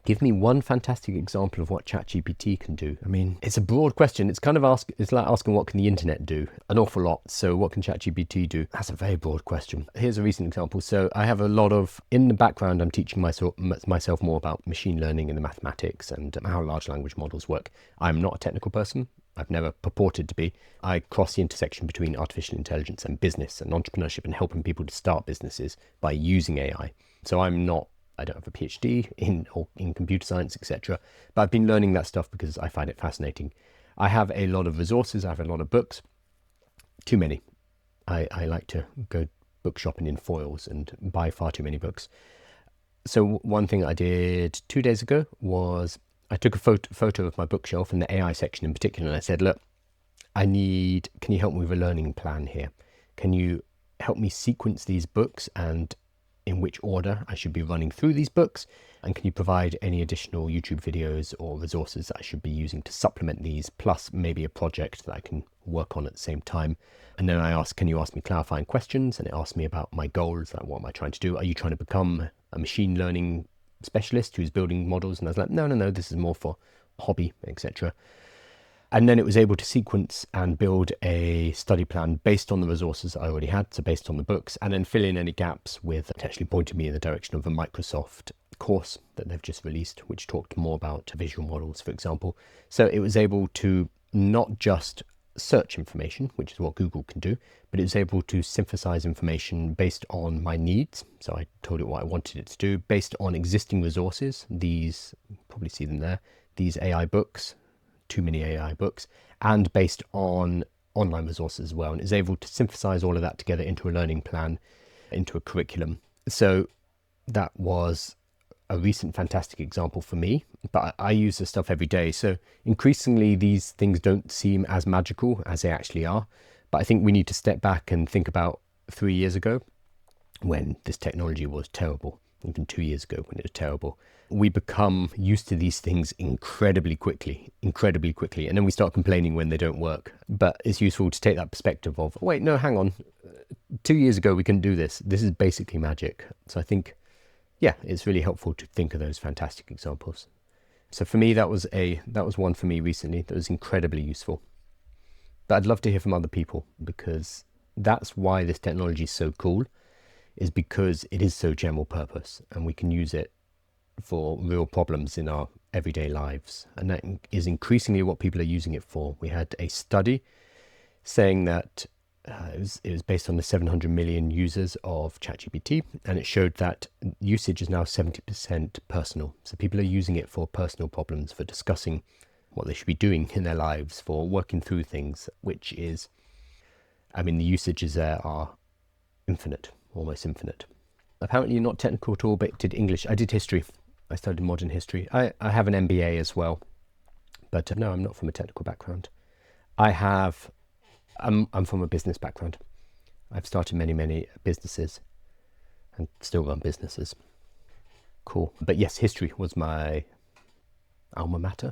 Give me one fantastic example of what ChatGPT can do. I mean, it's a broad question. It's kind of it's like asking what can the internet do? An awful lot. So what can ChatGPT do? That's a very broad question. Here's a recent example. So I have a lot of, in the background, I'm teaching myself more about machine learning and the mathematics and how large language models work. I'm not a technical person. I've never purported to be. I cross the intersection between artificial intelligence and business and entrepreneurship and helping people to start businesses by using AI. So I don't have a PhD in computer science, etc. But I've been learning that stuff because I find it fascinating. I have a lot of resources. I have a lot of books. Too many. I like to go book shopping in foils and buy far too many books. So one thing I did 2 days ago was I took a photo of my bookshelf in the AI section in particular, and I said, look, can you help me with a learning plan here? Can you help me sequence these books and in which order I should be running through these books? And can you provide any additional YouTube videos or resources that I should be using to supplement these, plus maybe a project that I can work on at the same time? And then I asked, can you ask me clarifying questions? And it asked me about my goals, like what am I trying to do? Are you trying to become a machine learning specialist who's building models? And I was like, no, this is more for hobby, etc. And then it was able to sequence and build a study plan based on the resources I already had, so based on the books, and then fill in any gaps with, it actually pointed me in the direction of a Microsoft course that they've just released, which talked more about visual models, for example. So it was able to not just search information, which is what Google can do, but it was able to synthesize information based on my needs. So I told it what I wanted it to do based on existing resources. These, you probably see them there, these AI books, too many AI books, and based on online resources as well. And it's able to synthesize all of that together into a learning plan, into a curriculum. So that was a recent fantastic example for me, but I use this stuff every day. So increasingly these things don't seem as magical as they actually are. But I think we need to step back and think about 3 years ago when this technology was terrible, even 2 years ago when it was terrible. We become used to these things incredibly quickly, and then we start complaining when they don't work. But it's useful to take that perspective of, wait, no, hang on, 2 years ago we couldn't do this. This is basically magic. So I think, yeah, it's really helpful to think of those fantastic examples. So for me, that was one for me recently that was incredibly useful. But I'd love to hear from other people, because that's why this technology is so cool, is because it is so general purpose and we can use it for real problems in our everyday lives. And that is increasingly what people are using it for. We had a study saying that it was based on the 700 million users of ChatGPT, and it showed that usage is now 70% personal. So people are using it for personal problems, for discussing what they should be doing in their lives, for working through things, which is, I mean, the usages there are infinite, almost infinite. Apparently you're not technical at all, but did English. I did history. I studied modern history. I have an MBA as well, but no, I'm not from a technical background. I'm from a business background. I've started many businesses and still run businesses. Cool. But yes, history was my alma mater.